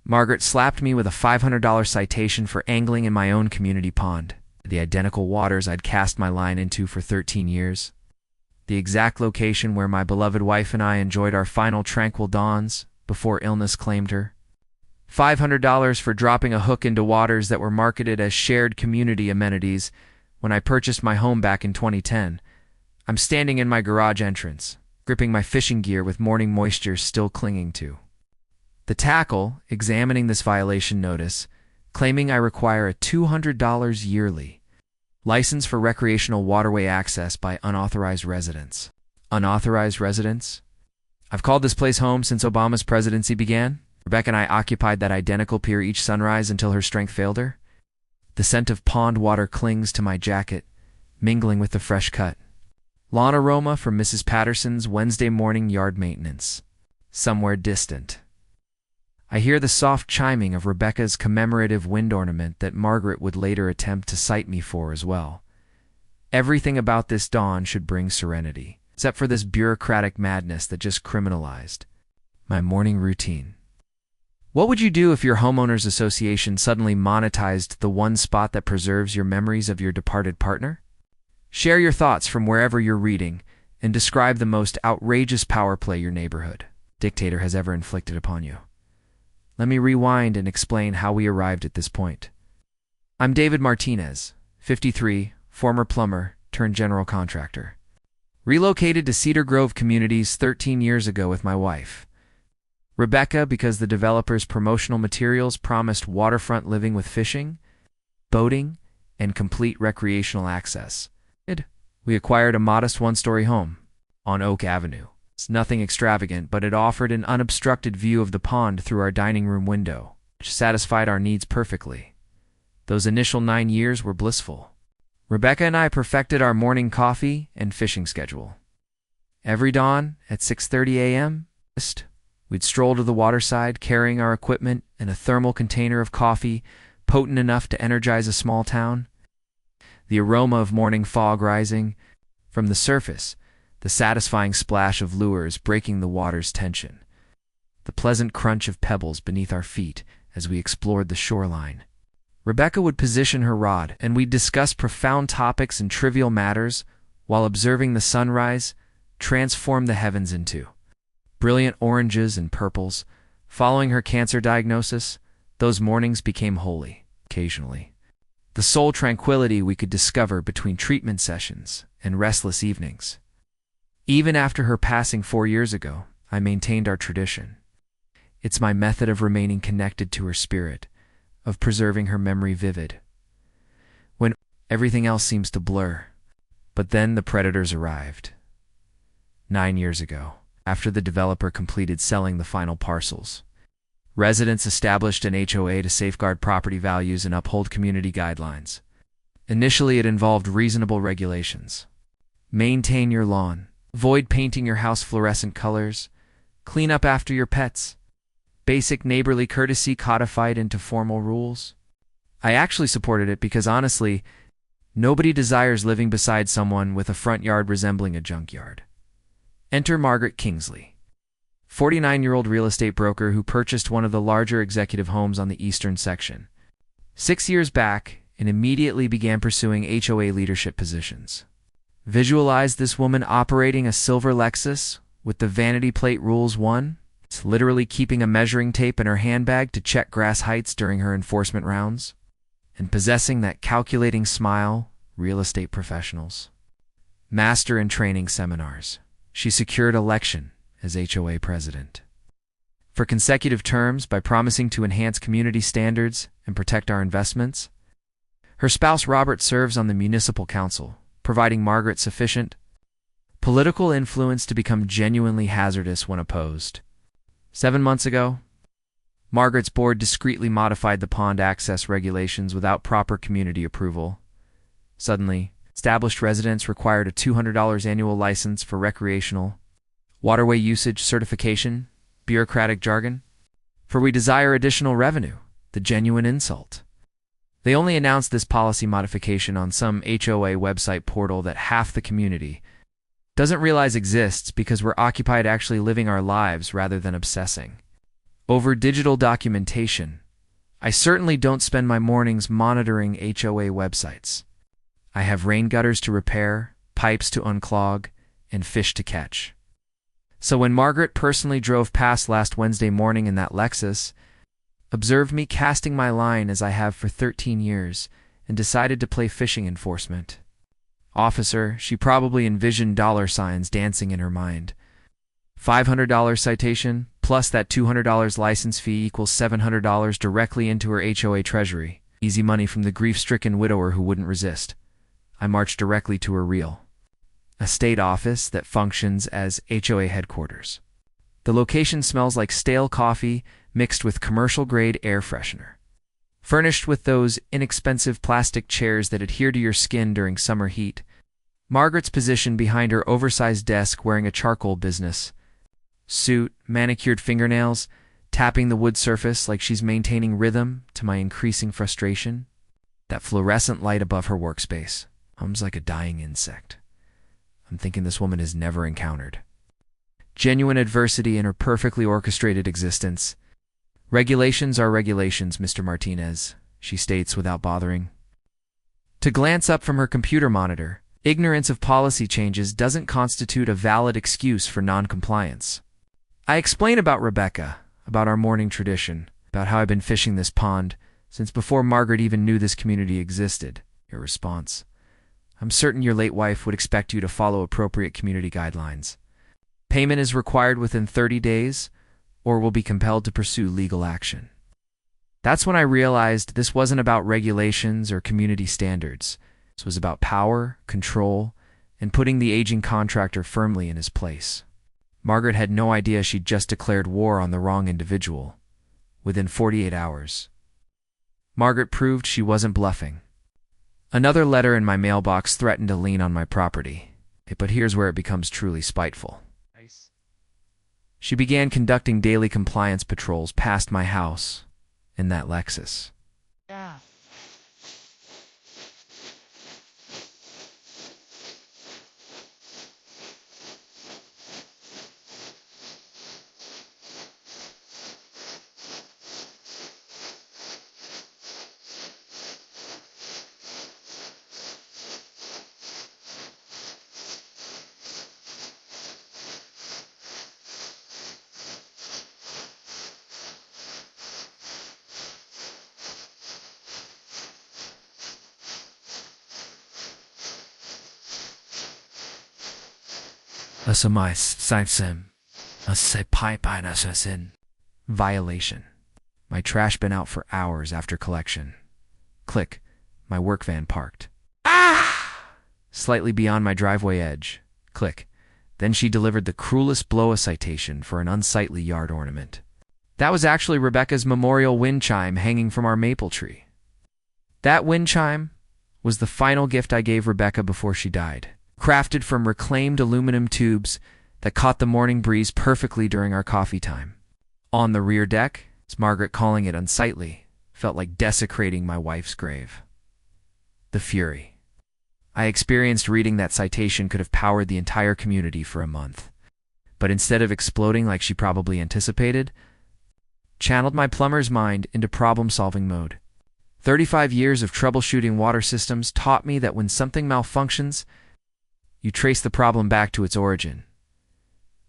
Margaret slapped me with a $500 citation for angling in my own community pond, the identical waters I'd cast my line into for 13 years. The exact location where my beloved wife and I enjoyed our final tranquil dawns before illness claimed her. $500 for dropping a hook into waters that were marketed as shared community amenities when I purchased my home back in 2010. I'm standing in my garage entrance, gripping my fishing gear with morning moisture still clinging to the tackle, examining this violation notice, claiming I require a $200 yearly license for recreational waterway access by unauthorized residents. Unauthorized residents? I've called this place home since Obama's presidency began. Rebecca and I occupied that identical pier each sunrise until her strength failed her. The scent of pond water clings to my jacket, mingling with the fresh cut lawn aroma from Mrs. Patterson's Wednesday morning yard maintenance. Somewhere distant, I hear the soft chiming of Rebecca's commemorative wind ornament that Margaret would later attempt to cite me for as well. Everything about this dawn should bring serenity, except for this bureaucratic madness that just criminalized my morning routine. What would you do if your homeowners association suddenly monetized the one spot that preserves your memories of your departed partner? Share your thoughts from wherever you're reading and describe the most outrageous power play your neighborhood dictator has ever inflicted upon you. Let me rewind and explain how we arrived at this point. I'm David Martinez, 53, former plumber turned general contractor. Relocated to Cedar Grove Communities 13 years ago with my wife, Rebecca, because the developer's promotional materials promised waterfront living with fishing, boating, and complete recreational access. We acquired a modest one-story home on Oak Avenue. It's nothing extravagant, but it offered an unobstructed view of the pond through our dining room window, which satisfied our needs perfectly. Those initial 9 years were blissful. Rebecca and I perfected our morning coffee and fishing schedule. Every dawn at 6:30 a.m., we'd stroll to the waterside carrying our equipment and a thermal container of coffee potent enough to energize a small town. The aroma of morning fog rising from the surface, the satisfying splash of lures breaking the water's tension, the pleasant crunch of pebbles beneath our feet as we explored the shoreline. Rebecca would position her rod, and we'd discuss profound topics and trivial matters while observing the sunrise transform the heavens into brilliant oranges and purples. Following her cancer diagnosis, those mornings became holy. Occasionally, the soul tranquility we could discover between treatment sessions and restless evenings. Even after her passing 4 years ago, I maintained our tradition. It's my method of remaining connected to her spirit, of preserving her memory vivid, when everything else seems to blur. But then the predators arrived. 9 years ago, after the developer completed selling the final parcels, residents established an HOA to safeguard property values and uphold community guidelines. Initially, it involved reasonable regulations. Maintain your lawn. Avoid painting your house fluorescent colors. Clean up after your pets. Basic neighborly courtesy codified into formal rules. I actually supported it because, honestly, nobody desires living beside someone with a front yard resembling a junkyard. Enter Margaret Kingsley, 49-year-old real estate broker who purchased one of the larger executive homes on the eastern section 6 years back and immediately began pursuing HOA leadership positions. Visualize this woman operating a silver Lexus with the vanity plate rules 1. It's literally keeping a measuring tape in her handbag to check grass heights during her enforcement rounds, and possessing that calculating smile real estate professionals master in training seminars. She secured election as HOA president for consecutive terms by promising to enhance community standards and protect our investments. Her spouse Robert serves on the municipal council, providing Margaret sufficient political influence to become genuinely hazardous when opposed. 7 months ago, Margaret's board discreetly modified the pond access regulations without proper community approval. Suddenly, established residents required a $200 annual license for recreational waterway usage certification, bureaucratic jargon. For we desire additional revenue, the genuine insult. They only announced this policy modification on some HOA website portal that half the community doesn't realize exists because we're occupied actually living our lives rather than obsessing Over digital documentation. I certainly don't spend my mornings monitoring HOA websites. I have rain gutters to repair, pipes to unclog, and fish to catch. So when Margaret personally drove past last Wednesday morning in that Lexus, observed me casting my line as I have for 13 years, and decided to play fishing enforcement. Officer, she probably envisioned dollar signs dancing in her mind. $500 citation, plus that $200 license fee equals $700 directly into her HOA treasury. Easy money from the grief-stricken widower who wouldn't resist. I marched directly to her reel. A state office that functions as HOA headquarters. The location smells like stale coffee mixed with commercial-grade air freshener. Furnished with those inexpensive plastic chairs that adhere to your skin during summer heat. Margaret's positioned behind her oversized desk wearing a charcoal business suit, manicured fingernails, tapping the wood surface like she's maintaining rhythm to my increasing frustration. That fluorescent light above her workspace hums like a dying insect. I'm thinking this woman has never encountered genuine adversity in her perfectly orchestrated existence. Regulations are regulations, Mr. Martinez, she states without bothering to glance up from her computer monitor. Ignorance of policy changes doesn't constitute a valid excuse for non-compliance. I explain about Rebecca, about our morning tradition, about how I've been fishing this pond since before Margaret even knew this community existed. Your response: I'm certain your late wife would expect you to follow appropriate community guidelines. Payment is required within 30 days, or will be compelled to pursue legal action. That's when I realized this wasn't about regulations or community standards. This was about power, control, and putting the aging contractor firmly in his place. Margaret had no idea she'd just declared war on the wrong individual. Within 48 hours, Margaret proved she wasn't bluffing. Another letter in my mailbox threatened to lien on my property, but here's where it becomes truly spiteful. She began conducting daily compliance patrols past my house in that Lexus. Yeah. Violation. My trash been out for hours after collection. Click. My work van parked. Slightly beyond my driveway edge. Click. Then she delivered the cruelest blow-a citation for an unsightly yard ornament. That was actually Rebecca's memorial wind chime hanging from our maple tree. That wind chime was the final gift I gave Rebecca before she died. Crafted from reclaimed aluminum tubes that caught the morning breeze perfectly during our coffee time. On the rear deck, Margaret calling it unsightly, felt like desecrating my wife's grave. The fury I experienced reading that citation could have powered the entire community for a month. But instead of exploding like she probably anticipated, channeled my plumber's mind into problem-solving mode. 35 years of troubleshooting water systems taught me that when something malfunctions, you trace the problem back to its origin.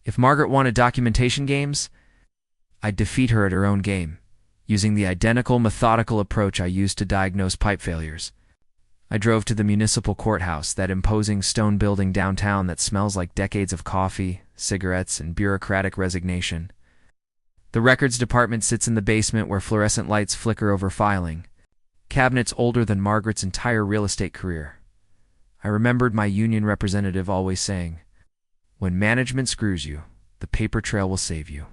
If Margaret wanted documentation games, I'd defeat her at her own game, using the identical methodical approach I used to diagnose pipe failures. I drove to the municipal courthouse, that imposing stone building downtown that smells like decades of coffee, cigarettes, and bureaucratic resignation. The records department sits in the basement where fluorescent lights flicker over filing, cabinets older than Margaret's entire real estate career. I remembered my union representative always saying, "When management screws you, the paper trail will save you."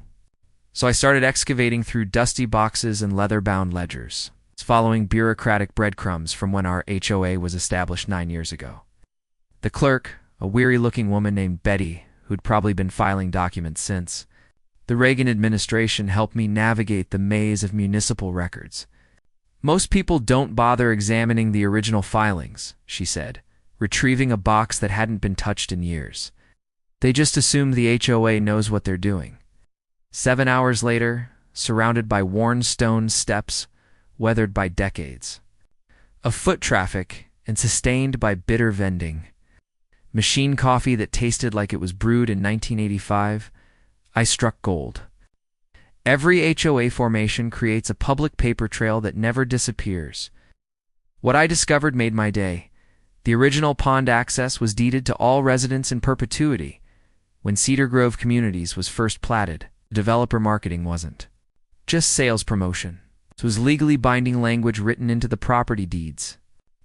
So I started excavating through dusty boxes and leather-bound ledgers, following bureaucratic breadcrumbs from when our HOA was established 9 years ago. The clerk, a weary-looking woman named Betty, who'd probably been filing documents since. The Reagan administration helped me navigate the maze of municipal records. "Most people don't bother examining the original filings," she said, retrieving a box that hadn't been touched in years. "They just assume the HOA knows what they're doing." 7 hours later, surrounded by worn stone steps, weathered by decades. Of foot traffic and sustained by bitter vending. Machine coffee that tasted like it was brewed in 1985. I struck gold. Every HOA formation creates a public paper trail that never disappears. What I discovered made my day. The original pond access was deeded to all residents in perpetuity. When Cedar Grove Communities was first platted, developer marketing wasn't just sales promotion. It was legally binding language written into the property deeds.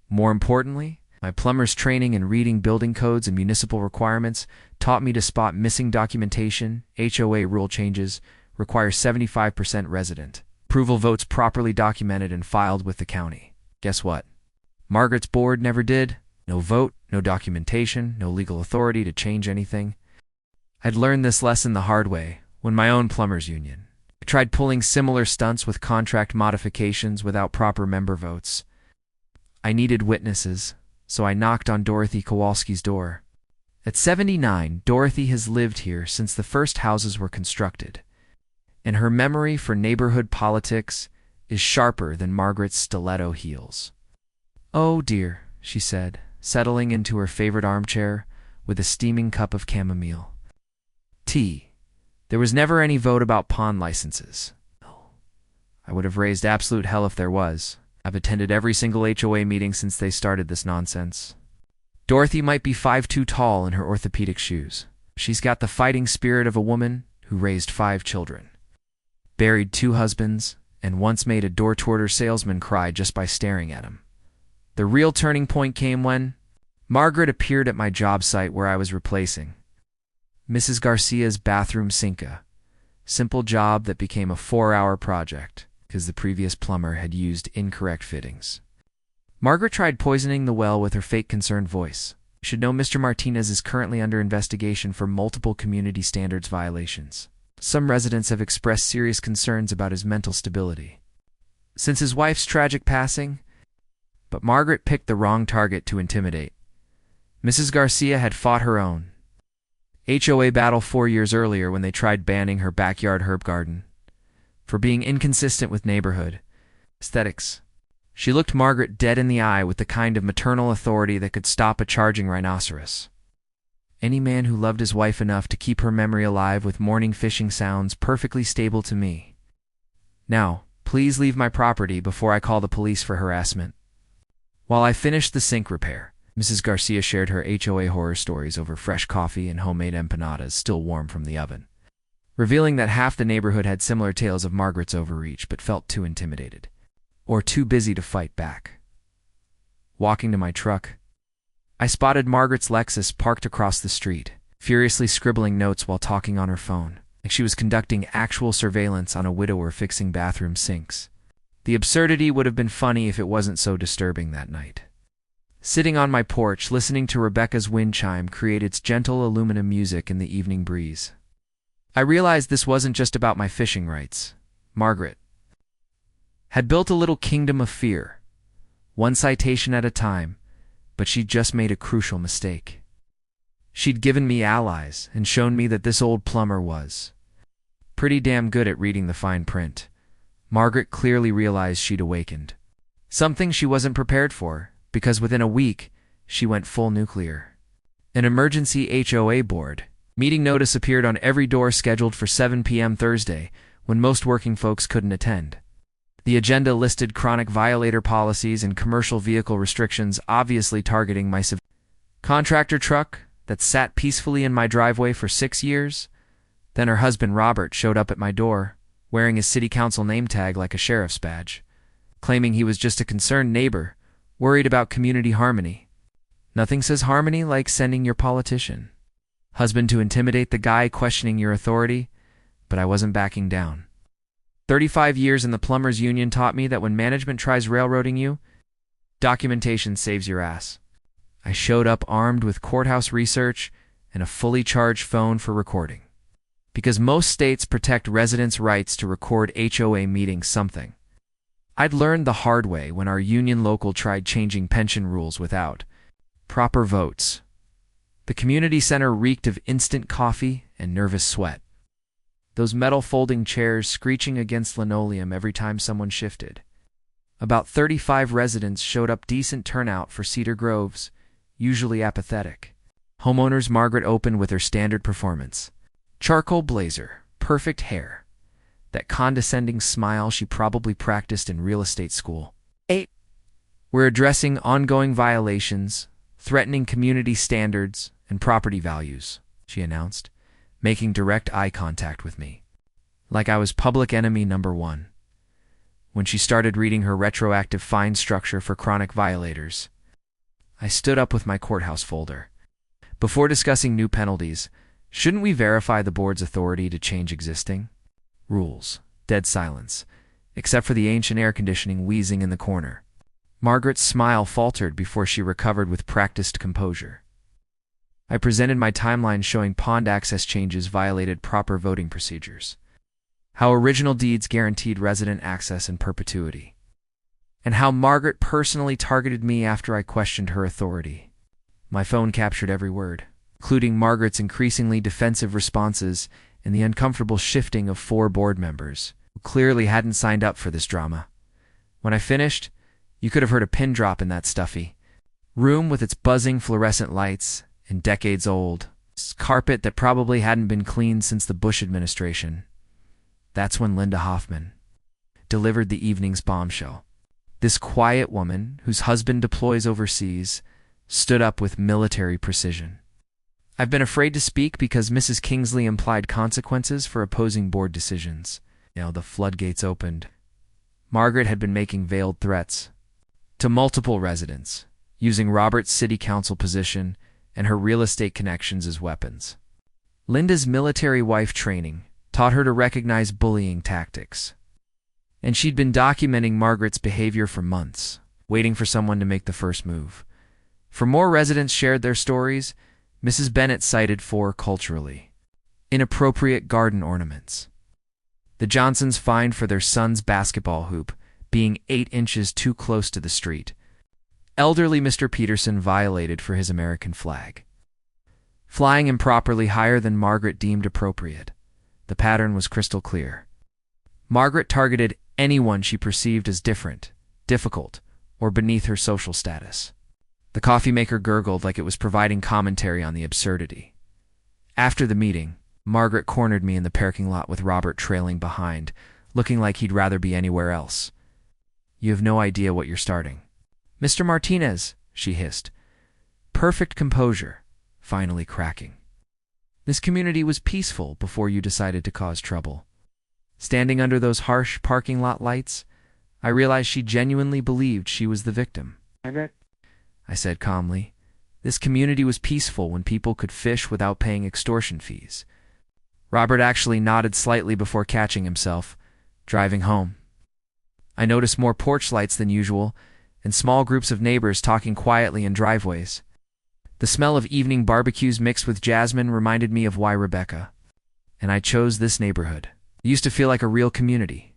More importantly, my plumber's training in reading building codes and municipal requirements taught me to spot missing documentation. HOA rule changes require 75% resident approval votes properly documented and filed with the county. Guess what? Margaret's board never did. No vote, no documentation, no legal authority to change anything. I'd learned this lesson the hard way when my own plumbers union. I tried pulling similar stunts with contract modifications without proper member votes. I needed witnesses, so I knocked on Dorothy Kowalski's door. At 79, Dorothy has lived here since the first houses were constructed, and her memory for neighborhood politics is sharper than Margaret's stiletto heels. "Oh dear," she said, settling into her favorite armchair with a steaming cup of chamomile tea. "There was never any vote about pond licenses. I would have raised absolute hell if there was. I've attended every single HOA meeting since they started this nonsense." Dorothy might be 5'2" tall in her orthopedic shoes. She's got the fighting spirit of a woman who raised 5 children, buried 2 husbands, and once made a door-to-door salesman cry just by staring at him. The real turning point came when Margaret appeared at my job site where I was replacing Mrs. Garcia's bathroom sinka. Simple job that became a 4-hour project because the previous plumber had used incorrect fittings. Margaret tried poisoning the well with her fake concerned voice. "You should know Mr. Martinez is currently under investigation for multiple community standards violations. Some residents have expressed serious concerns about his mental stability since his wife's tragic passing." But Margaret picked the wrong target to intimidate. Mrs. Garcia had fought her own HOA battle 4 years earlier when they tried banning her backyard herb garden for being inconsistent with neighborhood aesthetics. She looked Margaret dead in the eye with the kind of maternal authority that could stop a charging rhinoceros. Any man who loved his wife enough to keep her memory alive with morning fishing sounds perfectly stable to me. "Now, please leave my property before I call the police for harassment." While I finished the sink repair, Mrs. Garcia shared her HOA horror stories over fresh coffee and homemade empanadas still warm from the oven, revealing that half the neighborhood had similar tales of Margaret's overreach but felt too intimidated or too busy to fight back. Walking to my truck, I spotted Margaret's Lexus parked across the street, furiously scribbling notes while talking on her phone, like she was conducting actual surveillance on a widower fixing bathroom sinks. The absurdity would have been funny if it wasn't so disturbing that night. Sitting on my porch, listening to Rebecca's wind chime create its gentle aluminum music in the evening breeze, I realized this wasn't just about my fishing rights. Margaret had built a little kingdom of fear, one citation at a time, but she'd just made a crucial mistake. She'd given me allies and shown me that this old plumber was pretty damn good at reading the fine print. Margaret clearly realized she'd awakened something she wasn't prepared for, because within a week, she went full nuclear. An emergency HOA board meeting notice appeared on every door scheduled for 7 p.m. Thursday, when most working folks couldn't attend. The agenda listed chronic violator policies and commercial vehicle restrictions, obviously targeting my contractor truck that sat peacefully in my driveway for 6 years. Then her husband Robert showed up at my door, wearing his city council name tag like a sheriff's badge, claiming he was just a concerned neighbor, worried about community harmony. Nothing says harmony like sending your politician husband to intimidate the guy questioning your authority, but I wasn't backing down. 35 years in the plumbers union taught me that when management tries railroading you, documentation saves your ass. I showed up armed with courthouse research and a fully charged phone for recording, because most states protect residents' rights to record HOA meetings something I'd learned the hard way when our union local tried changing pension rules without proper votes. The community center reeked of instant coffee and nervous sweat. those metal folding chairs screeching against linoleum every time someone shifted. About 35 residents showed up, decent turnout for Cedar Grove's, usually apathetic. Homeowners Margaret opened with her standard performance. Charcoal blazer, perfect hair, that condescending smile she probably practiced in real estate school. 8. We're addressing ongoing violations, threatening community standards and property values, she announced, making direct eye contact with me, like I was public enemy number one. When she started reading her retroactive fine structure for chronic violators, I stood up with my courthouse folder. Before discussing new penalties, shouldn't we verify the board's authority to change existing rules? Dead silence, except for the ancient air conditioning wheezing in the corner. Margaret's smile faltered before she recovered with practiced composure. I presented my timeline showing pond access changes violated proper voting procedures, how original deeds guaranteed resident access in perpetuity, and how Margaret personally targeted me after I questioned her authority. My phone captured every word, including Margaret's increasingly defensive responses and the uncomfortable shifting of 4 board members, who clearly hadn't signed up for this drama. When I finished, you could have heard a pin drop in that stuffy room with its buzzing fluorescent lights and decades-old carpet that probably hadn't been cleaned since the Bush administration. That's when Linda Hoffman delivered the evening's bombshell. This quiet woman, whose husband deploys overseas, stood up with military precision. I've been afraid to speak because Mrs. Kingsley implied consequences for opposing board decisions. The floodgates opened. Margaret had been making veiled threats to multiple residents, using Robert's city council position and her real estate connections as weapons. Linda's military wife training taught her to recognize bullying tactics, and she'd been documenting Margaret's behavior for months, waiting for someone to make the first move. For more residents shared their stories, Mrs. Bennett cited 4 culturally inappropriate garden ornaments. The Johnsons fined for their son's basketball hoop being 8 inches too close to the street. Elderly Mr. Peterson violated for his American flag, flying improperly higher than Margaret deemed appropriate. The pattern was crystal clear. Margaret targeted anyone she perceived as different, difficult, or beneath her social status. The coffee maker gurgled like it was providing commentary on the absurdity. After the meeting, Margaret cornered me in the parking lot with Robert trailing behind, looking like he'd rather be anywhere else. You have no idea what you're starting. Mr. Martinez, she hissed. Perfect composure, finally cracking. This community was peaceful before you decided to cause trouble. Standing under those harsh parking lot lights, I realized she genuinely believed she was the victim. Margaret? I said calmly. This community was peaceful when people could fish without paying extortion fees. Robert actually nodded slightly before catching himself, driving home. I noticed more porch lights than usual, and small groups of neighbors talking quietly in driveways. The smell of evening barbecues mixed with jasmine reminded me of why Rebecca and I chose this neighborhood. It used to feel like a real community.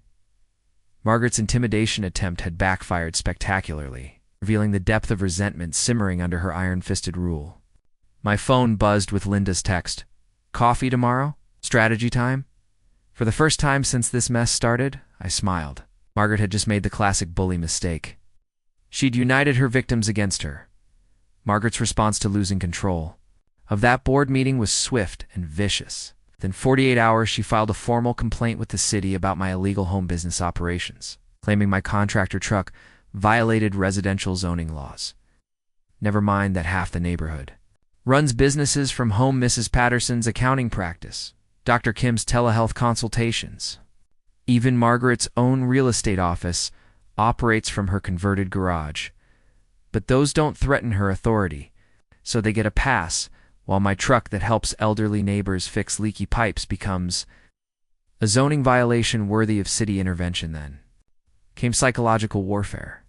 Margaret's intimidation attempt had backfired spectacularly, revealing the depth of resentment simmering under her iron-fisted rule. My phone buzzed with Linda's text. Coffee tomorrow? Strategy time? For the first time since this mess started, I smiled. Margaret had just made the classic bully mistake. She'd united her victims against her. Margaret's response to losing control of that board meeting was swift and vicious. Within 48 hours, she filed a formal complaint with the city about my illegal home business operations, claiming my contractor truck violated residential zoning laws. Never mind that half the neighborhood runs businesses from home Mrs. Patterson's accounting practice, Dr. Kim's telehealth consultations. Even Margaret's own real estate office operates from her converted garage. But those don't threaten her authority, so they get a pass, while my truck that helps elderly neighbors fix leaky pipes becomes a zoning violation worthy of city intervention. Then came psychological warfare.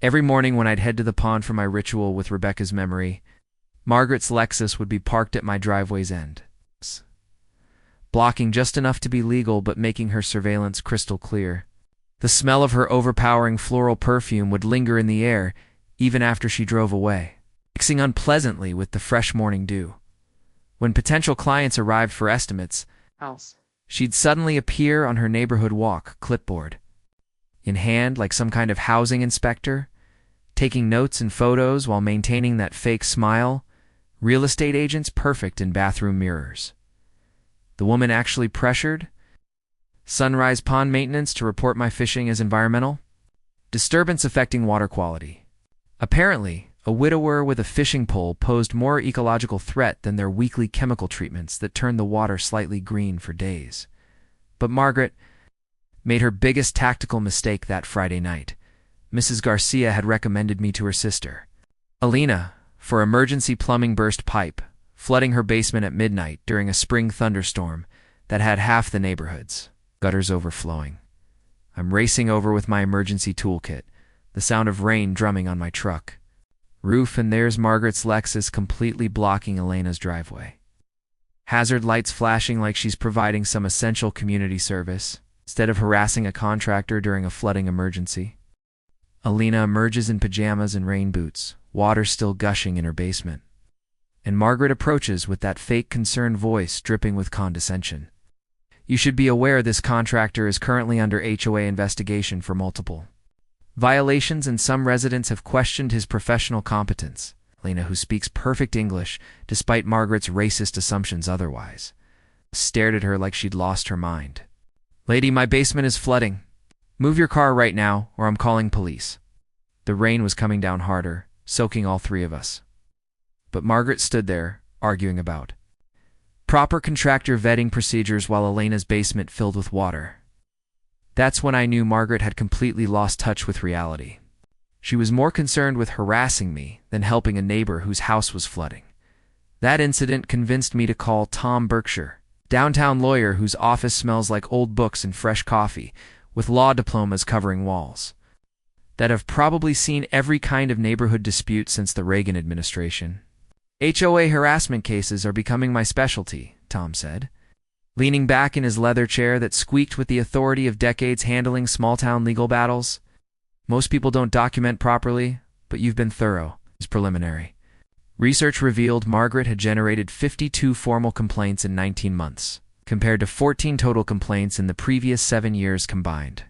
Every morning when I'd head to the pond for my ritual with Rebecca's memory, Margaret's Lexus would be parked at my driveway's end, blocking just enough to be legal but making her surveillance crystal clear. The smell of her overpowering floral perfume would linger in the air even after she drove away, mixing unpleasantly with the fresh morning dew. When potential clients arrived for estimates, House. She'd suddenly appear on her neighborhood walk, clipboard in hand like some kind of housing inspector, taking notes and photos while maintaining that fake smile. Real estate agents perfect in bathroom mirrors. The woman actually pressured Sunrise Pond Maintenance to report my fishing as environmental disturbance affecting water quality. Apparently, a widower with a fishing pole posed more ecological threat than their weekly chemical treatments that turned the water slightly green for days. But Margaret made her biggest tactical mistake that Friday night. Mrs. Garcia had recommended me to her sister, Alina, for emergency plumbing burst pipe, flooding her basement at midnight during a spring thunderstorm that had half the neighborhood's gutters overflowing. I'm racing over with my emergency toolkit, the sound of rain drumming on my truck roof, and there's Margaret's Lexus completely blocking Elena's driveway. Hazard lights flashing like she's providing some essential community service, instead of harassing a contractor during a flooding emergency. Alina emerges in pajamas and rain boots, water still gushing in her basement. And Margaret approaches with that fake concerned voice dripping with condescension. You should be aware this contractor is currently under HOA investigation for multiple violations, and some residents have questioned his professional competence. Alina, who speaks perfect English despite Margaret's racist assumptions otherwise, stared at her like she'd lost her mind. Lady, my basement is flooding. Move your car right now, or I'm calling police. The rain was coming down harder, soaking all three of us. But Margaret stood there, arguing about proper contractor vetting procedures while Elena's basement filled with water. That's when I knew Margaret had completely lost touch with reality. She was more concerned with harassing me than helping a neighbor whose house was flooding. That incident convinced me to call Tom Berkshire, downtown lawyer whose office smells like old books and fresh coffee, with law diplomas covering walls, that have probably seen every kind of neighborhood dispute since the Reagan administration. HOA harassment cases are becoming my specialty, Tom said, leaning back in his leather chair that squeaked with the authority of decades handling small-town legal battles. Most people don't document properly, but you've been thorough. It's preliminary. Research revealed Margaret had generated 52 formal complaints in 19 months, compared to 14 total complaints in the previous 7 years combined.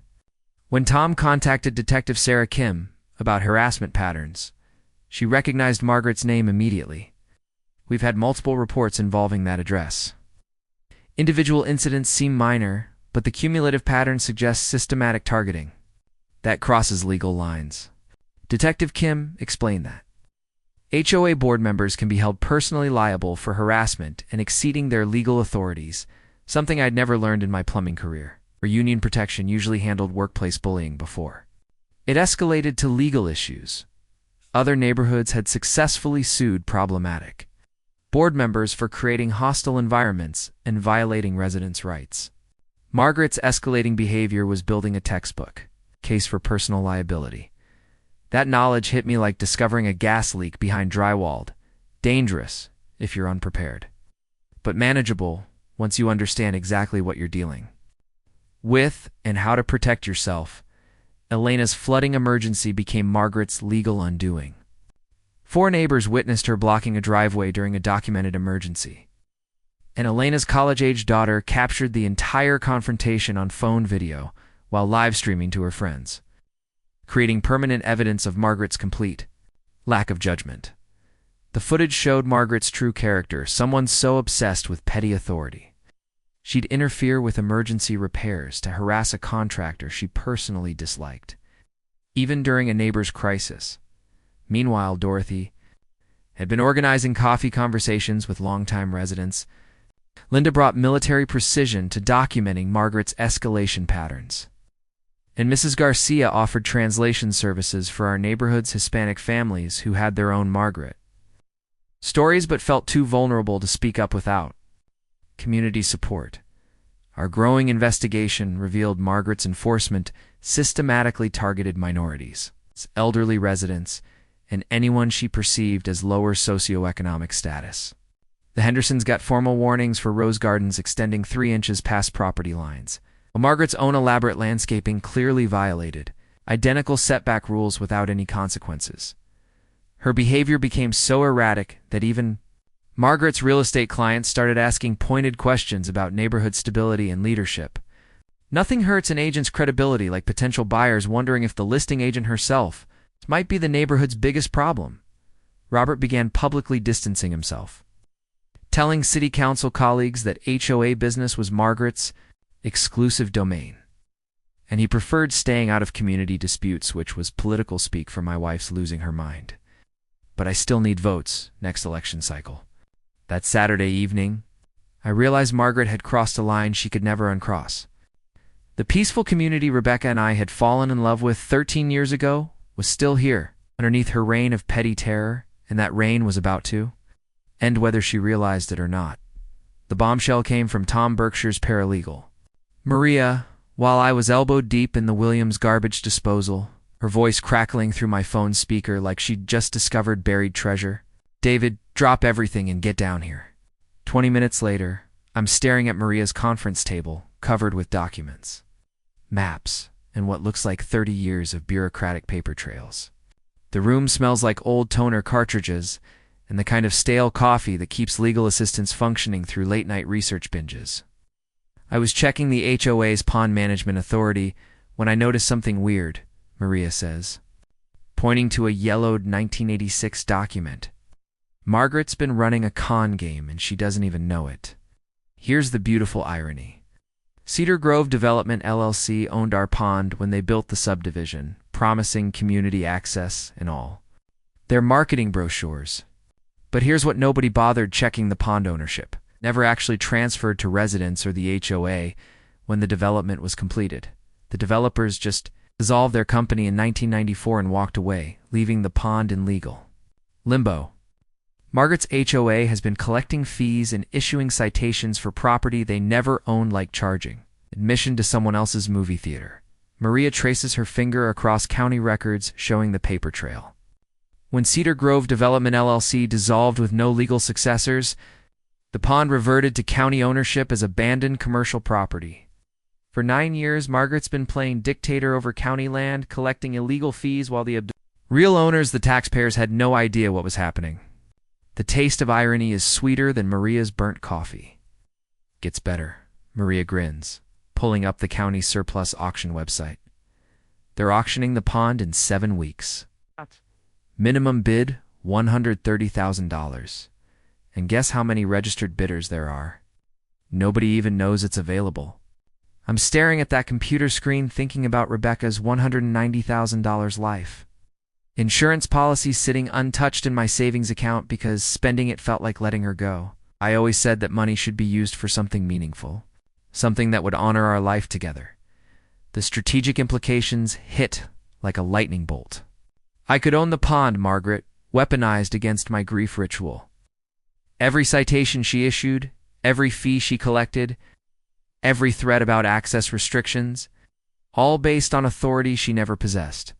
When Tom contacted Detective Sarah Kim about harassment patterns, she recognized Margaret's name immediately. We've had multiple reports involving that address. Individual incidents seem minor, but the cumulative pattern suggests systematic targeting. That crosses legal lines. Detective Kim explained that HOA board members can be held personally liable for harassment and exceeding their legal authorities, something I'd never learned in my plumbing career, where union protection usually handled workplace bullying before. It escalated to legal issues. Other neighborhoods had successfully sued problematic board members for creating hostile environments and violating residents' rights. Margaret's escalating behavior was building a textbook case for personal liability. That knowledge hit me like discovering a gas leak behind drywall. Dangerous if you're unprepared, but manageable once you understand exactly what you're dealing with and how to protect yourself. Elena's flooding emergency became Margaret's legal undoing. 4 neighbors witnessed her blocking a driveway during a documented emergency, and Elena's college-age daughter captured the entire confrontation on phone video while live streaming to her friends, creating permanent evidence of Margaret's complete lack of judgment. The footage showed Margaret's true character, someone so obsessed with petty authority. She'd interfere with emergency repairs to harass a contractor she personally disliked, even during a neighbor's crisis. Meanwhile, Dorothy had been organizing coffee conversations with longtime residents. Linda brought military precision to documenting Margaret's escalation patterns, and Mrs. Garcia offered translation services for our neighborhood's Hispanic families who had their own Margaret stories but felt too vulnerable to speak up without community support. Our growing investigation revealed Margaret's enforcement systematically targeted minorities, elderly residents, and anyone she perceived as lower socioeconomic status. The Hendersons got formal warnings for rose gardens extending 3 inches past property lines, while Margaret's own elaborate landscaping clearly violated identical setback rules without any consequences. Her behavior became so erratic that even Margaret's real estate clients started asking pointed questions about neighborhood stability and leadership. Nothing hurts an agent's credibility like potential buyers wondering if the listing agent herself might be the neighborhood's biggest problem. Robert began publicly distancing himself, telling city council colleagues that HOA business was Margaret's exclusive domain, and he preferred staying out of community disputes, which was political speak for my wife's losing her mind. But I still need votes next election cycle. That Saturday evening, I realized Margaret had crossed a line she could never uncross. The peaceful community Rebecca and I had fallen in love with 13 years ago was still here, underneath her reign of petty terror, and that reign was about to end whether she realized it or not. The bombshell came from Tom Berkshire's paralegal, Maria, while I was elbowed deep in the Williams garbage disposal, her voice crackling through my phone speaker like she'd just discovered buried treasure. "David, drop everything and get down here." 20 minutes later, I'm staring at Maria's conference table, covered with documents, maps, and what looks like 30 years of bureaucratic paper trails. The room smells like old toner cartridges and the kind of stale coffee that keeps legal assistants functioning through late-night research binges. I was checking the HOA's Pond Management Authority when I noticed something weird, Maria says, pointing to a yellowed 1986 document. Margaret's been running a con game and she doesn't even know it. Here's the beautiful irony. Cedar Grove Development LLC owned our pond when they built the subdivision, promising community access and all. Their marketing brochures. But here's what nobody bothered checking: the pond ownership never actually transferred to residents or the HOA when the development was completed. The developers just dissolved their company in 1994 and walked away, leaving the pond in legal limbo. Margaret's HOA has been collecting fees and issuing citations for property they never owned, like charging admission to someone else's movie theater. Maria traces her finger across county records showing the paper trail. When Cedar Grove Development LLC dissolved with no legal successors, the pond reverted to county ownership as abandoned commercial property. For 9 years, Margaret's been playing dictator over county land, collecting illegal fees while the real owners, the taxpayers, had no idea what was happening. The taste of irony is sweeter than Maria's burnt coffee. Gets better. Maria grins, pulling up the county's surplus auction website. They're auctioning the pond in 7 weeks. Minimum bid, $130,000. And guess how many registered bidders there are? Nobody even knows it's available. I'm staring at that computer screen thinking about Rebecca's $190,000 life. Insurance policy sitting untouched in my savings account because spending it felt like letting her go. I always said that money should be used for something meaningful, something that would honor our life together. The strategic implications hit like a lightning bolt. I could own the pond, Margaret, weaponized against my grief ritual. Every citation she issued, every fee she collected, every threat about access restrictions, all based on authority she never possessed.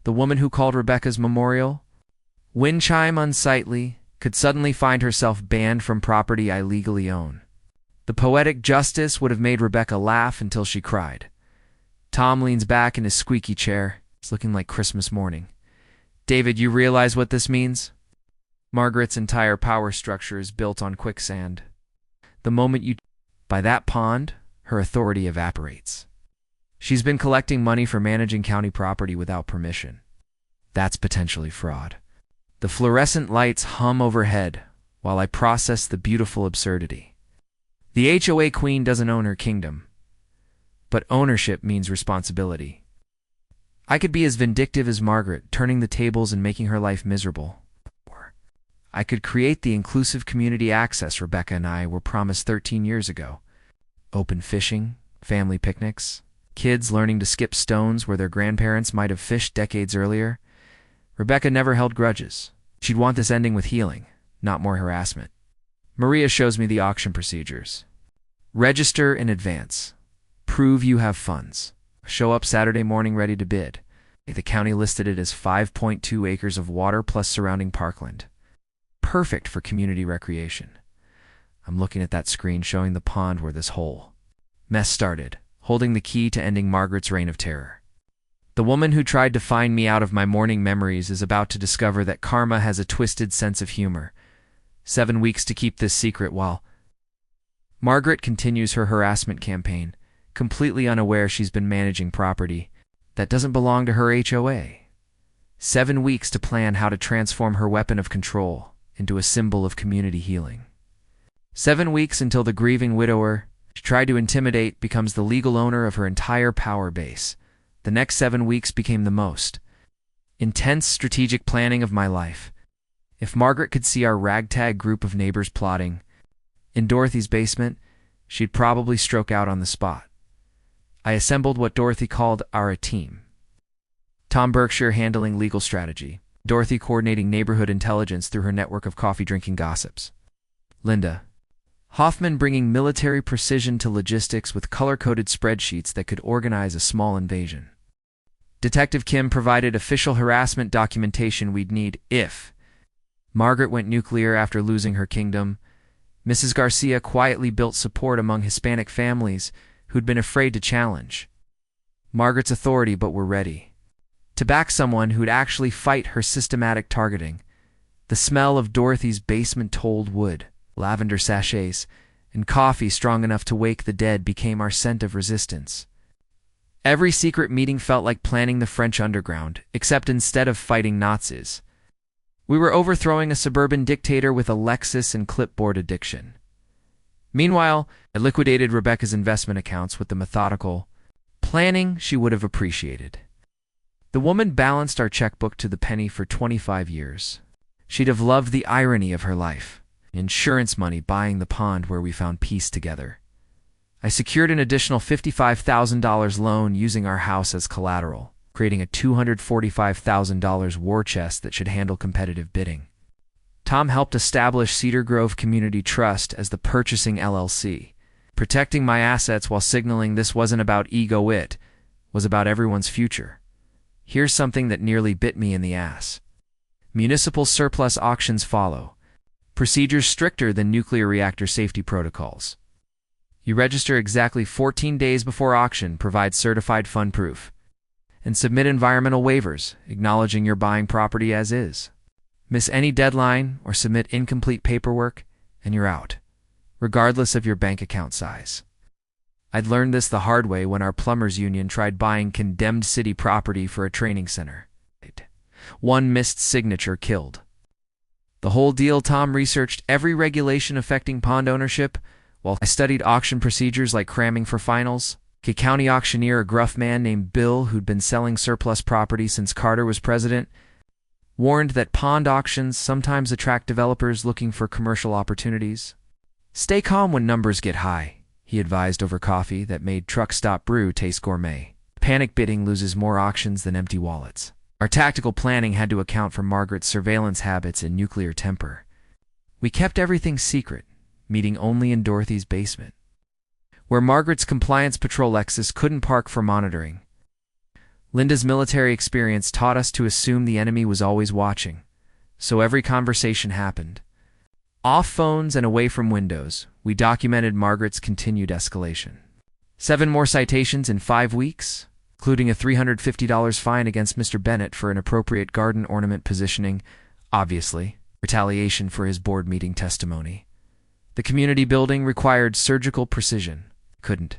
The woman who called Rebecca's memorial wind chime unsightly could suddenly find herself banned from property I legally own. The poetic justice would have made Rebecca laugh until she cried. Tom leans back in his squeaky chair. It's looking like Christmas morning. "David, you realize what this means?" Margaret's entire power structure is built on quicksand. The moment you by that pond, her authority evaporates. She's been collecting money for managing county property without permission. That's potentially fraud. The fluorescent lights hum overhead while I process the beautiful absurdity. The HOA queen doesn't own her kingdom, but ownership means responsibility. I could be as vindictive as Margaret, turning the tables and making her life miserable. Or I could create the inclusive community access Rebecca and I were promised 13 years ago. Open fishing, family picnics, kids learning to skip stones where their grandparents might have fished decades earlier. Rebecca never held grudges. She'd want this ending with healing, not more harassment. Maria shows me the auction procedures. Register in advance. Prove you have funds. Show up Saturday morning ready to bid. The county listed it as 5.2 acres of water plus surrounding parkland. Perfect for community recreation. I'm looking at that screen showing the pond where this whole mess started, holding the key to ending Margaret's reign of terror. The woman who tried to find me out of my morning memories is about to discover that karma has a twisted sense of humor. 7 weeks to keep this secret while Margaret continues her harassment campaign, completely unaware she's been managing property that doesn't belong to her HOA. 7 weeks to plan how to transform her weapon of control into a symbol of community healing. 7 weeks until the grieving widower she tried to intimidate becomes the legal owner of her entire power base. The next 7 weeks became the most intense strategic planning of my life. If Margaret could see our ragtag group of neighbors plotting in Dorothy's basement, she'd probably stroke out on the spot. I assembled what Dorothy called our team. Tom Berkshire handling legal strategy, Dorothy coordinating neighborhood intelligence through her network of coffee-drinking gossips, Linda Hoffman bringing military precision to logistics with color-coded spreadsheets that could organize a small invasion. Detective Kim provided official harassment documentation we'd need if Margaret went nuclear after losing her kingdom. Mrs. Garcia quietly built support among Hispanic families who'd been afraid to challenge Margaret's authority but were ready to back someone who'd actually fight her systematic targeting. The smell of Dorothy's basement told wood, lavender sachets, and coffee strong enough to wake the dead became our scent of resistance. Every secret meeting felt like planning the French underground, except instead of fighting Nazis, we were overthrowing a suburban dictator with a Lexus and clipboard addiction. Meanwhile, I liquidated Rebecca's investment accounts with the methodical planning she would have appreciated. The woman balanced our checkbook to the penny for 25 years. She'd have loved the irony of her life. Insurance money buying the pond where we found peace together. I secured an additional $55,000 loan using our house as collateral, creating a $245,000 war chest that should handle competitive bidding. Tom helped establish Cedar Grove Community Trust as the purchasing LLC, protecting my assets while signaling this wasn't about ego, it was about everyone's future. Here's something that nearly bit me in the ass. Municipal surplus auctions follow. Procedures stricter than nuclear reactor safety protocols. You register exactly 14 days before auction, provide certified fund proof, and submit environmental waivers acknowledging you're buying property as is. Miss any deadline or submit incomplete paperwork, and you're out, regardless of your bank account size. I'd learned this the hard way when our plumbers union tried buying condemned city property for a training center. One missed signature killed the whole deal. Tom researched every regulation affecting pond ownership, while I studied auction procedures like cramming for finals. A county auctioneer, a gruff man named Bill who'd been selling surplus property since Carter was president, warned that pond auctions sometimes attract developers looking for commercial opportunities. Stay calm when numbers get high, he advised over coffee that made Truck Stop Brew taste gourmet. Panic bidding loses more auctions than empty wallets. Our tactical planning had to account for Margaret's surveillance habits and nuclear temper. We kept everything secret, meeting only in Dorothy's basement, where Margaret's compliance patrol Lexus couldn't park for monitoring. Linda's military experience taught us to assume the enemy was always watching, so every conversation happened off phones and away from windows. We documented Margaret's continued escalation. 7 more citations in 5 weeks, including a $350 fine against Mr. Bennett for inappropriate garden ornament positioning, obviously, retaliation for his board meeting testimony. The community building required surgical precision. Couldn't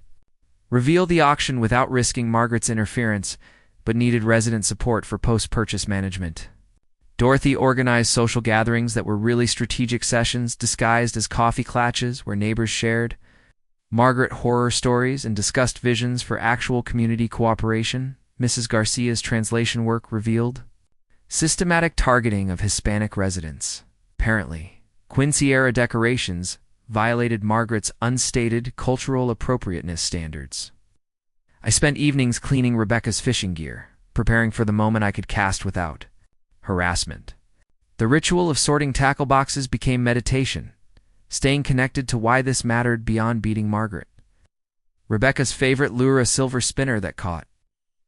reveal the auction without risking Margaret's interference, but needed resident support for post-purchase management. Dorothy organized social gatherings that were really strategic sessions disguised as coffee clatches where neighbors shared Margaret horror stories and discussed visions for actual community cooperation. Mrs. Garcia's translation work revealed systematic targeting of Hispanic residents. Apparently, Quincy-era decorations violated Margaret's unstated cultural appropriateness standards. I spent evenings cleaning Rebecca's fishing gear, preparing for the moment I could cast without harassment. The ritual of sorting tackle boxes became meditation, staying connected to why this mattered beyond beating Margaret. Rebecca's favorite lure, a silver spinner that caught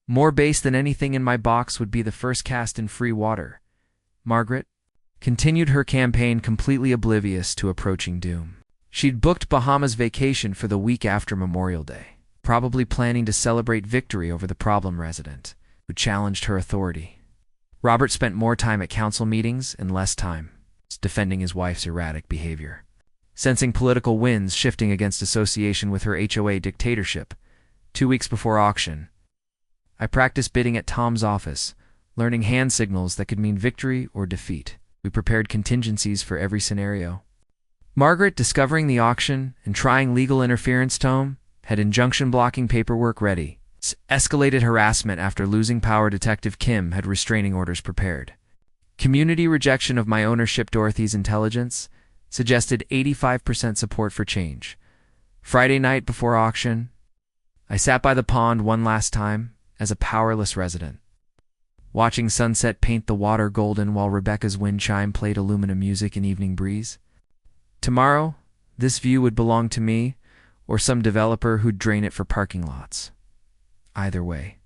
more bass than anything in my box, would be the first cast in free water. Margaret continued her campaign completely oblivious to approaching doom. She'd booked Bahamas vacation for the week after Memorial Day, probably planning to celebrate victory over the problem resident who challenged her authority. Robert spent more time at council meetings and less time defending his wife's erratic behavior. Sensing political winds shifting against association with her HOA dictatorship, 2 weeks before auction, I practiced bidding at Tom's office, learning hand signals that could mean victory or defeat. We prepared contingencies for every scenario. Margaret, discovering the auction and trying legal interference, Tom had injunction-blocking paperwork ready. Escalated harassment after losing power. Detective Kim had restraining orders prepared. Community rejection of my ownership. Dorothy's intelligence suggested 85% support for change. Friday night before auction, I sat by the pond one last time as a powerless resident, watching sunset paint the water golden while Rebecca's wind chime played aluminum music in evening breeze. Tomorrow, this view would belong to me or some developer who'd drain it for parking lots. Either way,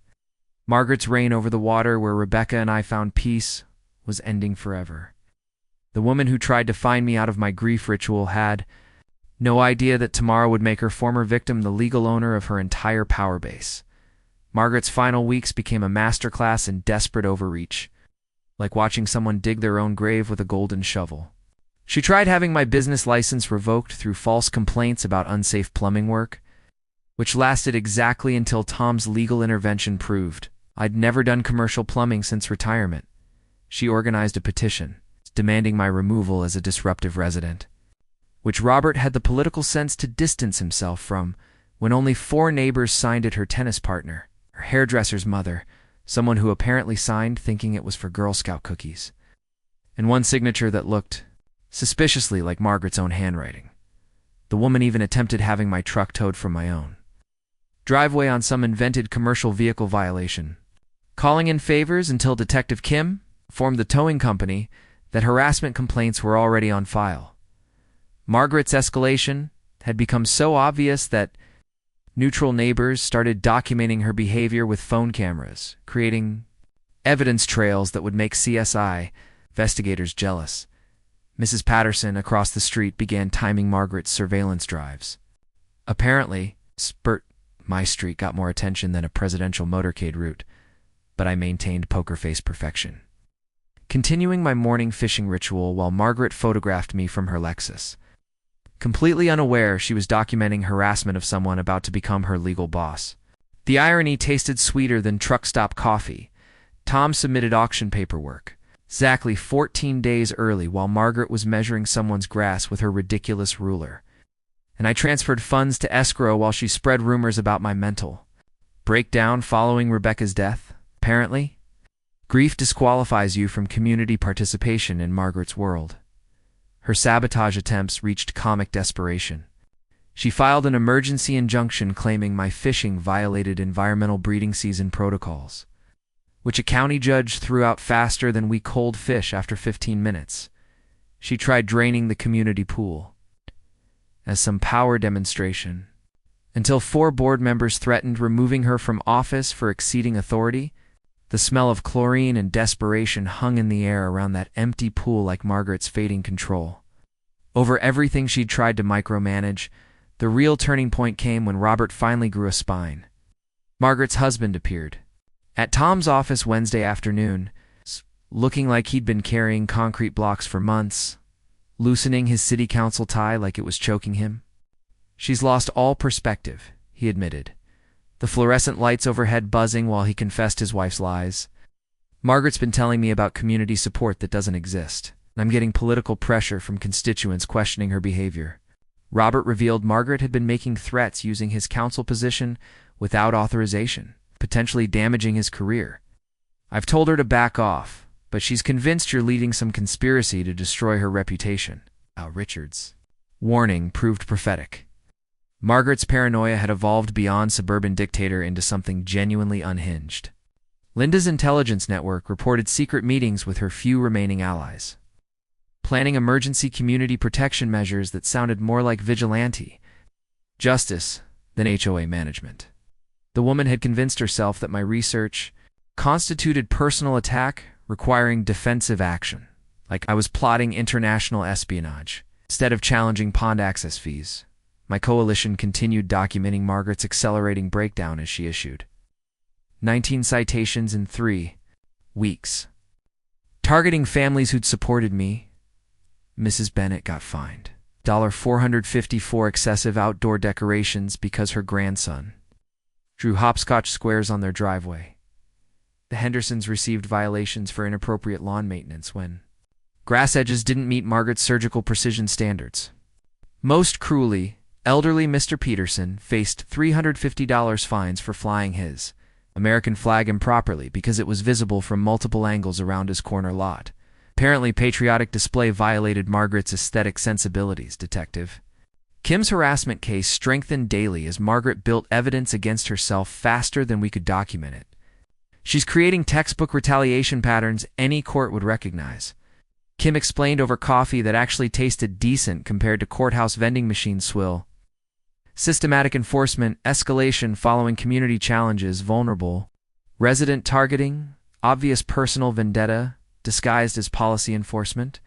Margaret's reign over the water where Rebecca and I found peace was ending forever. The woman who tried to find me out of my grief ritual had no idea that tomorrow would make her former victim the legal owner of her entire power base. Margaret's final weeks became a masterclass in desperate overreach, like watching someone dig their own grave with a golden shovel. She tried having my business license revoked through false complaints about unsafe plumbing work, which lasted exactly until Tom's legal intervention proved I'd never done commercial plumbing since retirement. She organized a petition demanding my removal as a disruptive resident, which Robert had the political sense to distance himself from when only 4 neighbors signed it: her tennis partner, her hairdresser's mother, someone who apparently signed thinking it was for Girl Scout cookies, and one signature that looked suspiciously like Margaret's own handwriting. The woman even attempted having my truck towed from my own driveway on some invented commercial vehicle violation, calling in favors until Detective Kim informed the towing company that harassment complaints were already on file. Margaret's escalation had become so obvious that neutral neighbors started documenting her behavior with phone cameras, creating evidence trails that would make CSI investigators jealous. Mrs. Patterson across the street began timing Margaret's surveillance drives. Apparently, my street got more attention than a presidential motorcade route, but I maintained poker face perfection, continuing my morning fishing ritual while Margaret photographed me from her Lexus. Completely unaware she was documenting harassment of someone about to become her legal boss. The irony tasted sweeter than truck stop coffee. Tom submitted auction paperwork exactly 14 days early while Margaret was measuring someone's grass with her ridiculous ruler, and I transferred funds to escrow while she spread rumors about my mental breakdown following Rebecca's death. Apparently, grief disqualifies you from community participation in Margaret's world. Her sabotage attempts reached comic desperation. She filed an emergency injunction claiming my fishing violated environmental breeding season protocols, which a county judge threw out faster than we cold fish after 15 minutes. She tried draining the community pool as some power demonstration, until 4 board members threatened removing her from office for exceeding authority. The smell of chlorine and desperation hung in the air around that empty pool like Margaret's fading control over everything she'd tried to micromanage. The real turning point came when Robert finally grew a spine. Margaret's husband appeared at Tom's office Wednesday afternoon, looking like he'd been carrying concrete blocks for months, loosening his city council tie like it was choking him. "She's lost all perspective," he admitted, the fluorescent lights overhead buzzing while he confessed his wife's lies. "Margaret's been telling me about community support that doesn't exist, and I'm getting political pressure from constituents questioning her behavior." Robert revealed Margaret had been making threats using his council position without authorization, potentially damaging his career. "I've told her to back off, but she's convinced you're leading some conspiracy to destroy her reputation." Richard's warning proved prophetic. Margaret's paranoia had evolved beyond suburban dictator into something genuinely unhinged. Linda's intelligence network reported secret meetings with her few remaining allies, planning emergency community protection measures that sounded more like vigilante justice than HOA management. The woman had convinced herself that my research constituted personal attack requiring defensive action, like I was plotting international espionage. Instead of challenging pond access fees, my coalition continued documenting Margaret's accelerating breakdown as she issued 19 citations in 3 weeks, targeting families who'd supported me, Mrs. Bennett got fined $450 for excessive outdoor decorations because her grandson drew hopscotch squares on their driveway. The Hendersons received violations for inappropriate lawn maintenance when grass edges didn't meet Margaret's surgical precision standards. Most cruelly, elderly Mr. Peterson faced $350 fines for flying his American flag improperly because it was visible from multiple angles around his corner lot. Apparently, patriotic display violated Margaret's aesthetic sensibilities, Detective. Kim's harassment case strengthened daily as Margaret built evidence against herself faster than we could document it. She's creating textbook retaliation patterns any court would recognize. Kim explained over coffee that actually tasted decent compared to courthouse vending machine swill. Systematic enforcement, escalation following community challenges, vulnerable, resident targeting, obvious personal vendetta, disguised as policy enforcement.